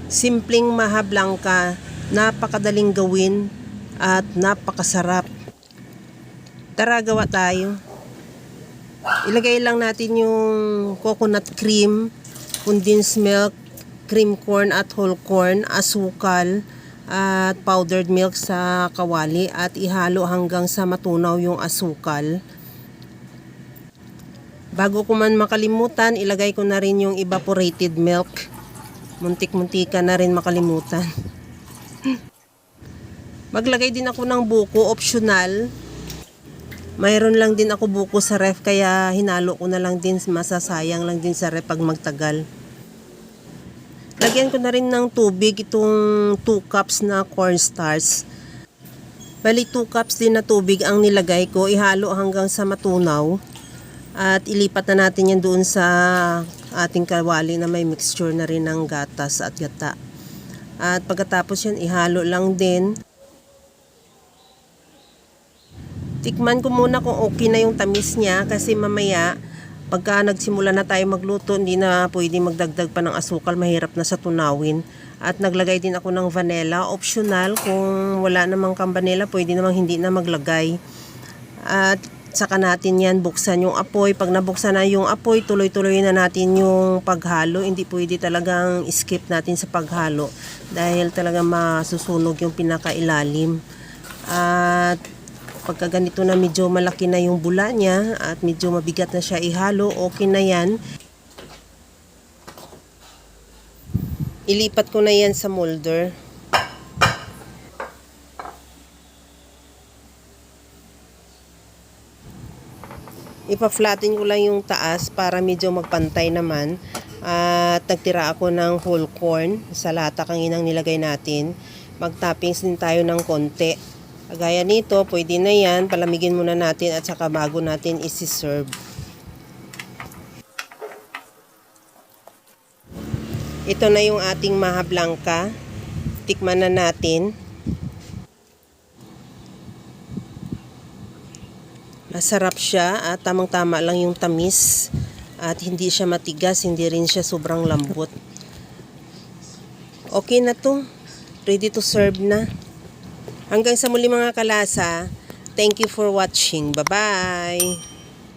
Simpleng maha blanca, napakadaling gawin at napakasarap. Tara, gawa tayo. Ilagay lang natin yung coconut cream, condensed milk, cream corn at whole corn, asukal at powdered milk sa kawali at ihalo hanggang sa matunaw yung asukal. Bago ko man makalimutan, ilagay ko na rin yung evaporated milk. Muntik-muntika na rin makalimutan. Maglagay din ako ng buko, optional. Mayroon lang din ako buko sa ref, kaya hinalo ko na lang din, masasayang lang din sa ref pag magtagal. Lagyan ko na rin ng tubig, itong 2 cups na cornstarch. Bali 2 cups din na tubig ang nilagay ko, ihalo hanggang sa matunaw. At ilipat na natin yan doon sa ating kawali na may mixture na rin ng gatas at gata. At pagkatapos yan, ihalo lang din. Tikman ko muna kung okay na yung tamis niya, kasi mamaya pagka nagsimula na tayo magluto, hindi na pwede magdagdag pa ng asukal, mahirap na sa tunawin. At naglagay din ako ng vanilla, optional. Kung wala namang kang vanilla, pwede namang hindi na maglagay. At saka natin yan buksan yung apoy. Pag nabuksan na yung apoy, tuloy-tuloy na natin yung paghalo. Hindi pwede talagang skip natin sa paghalo, dahil talagang masusunog yung pinakailalim. At pagka ganito na medyo malaki na yung bula niya at medyo mabigat na siya ihalo, okay na yan. Ilipat ko na yan sa molder. Ipa-flatten ko lang yung taas para medyo magpantay naman. At nagtira ako ng whole corn sa lata kanginang nilagay natin. Mag-toppings din tayo ng konti. Gaya nito, pwede na yan. Palamigin muna natin at saka bago natin isi-serve. Ito na yung ating maha blanca. Tikman na natin. Masarap siya at tamang-tama lang yung tamis. At hindi siya matigas, hindi rin siya sobrang lambot. Okay na to. Ready to serve na. Hanggang sa muli mga kalasa. Thank you for watching. Bye-bye!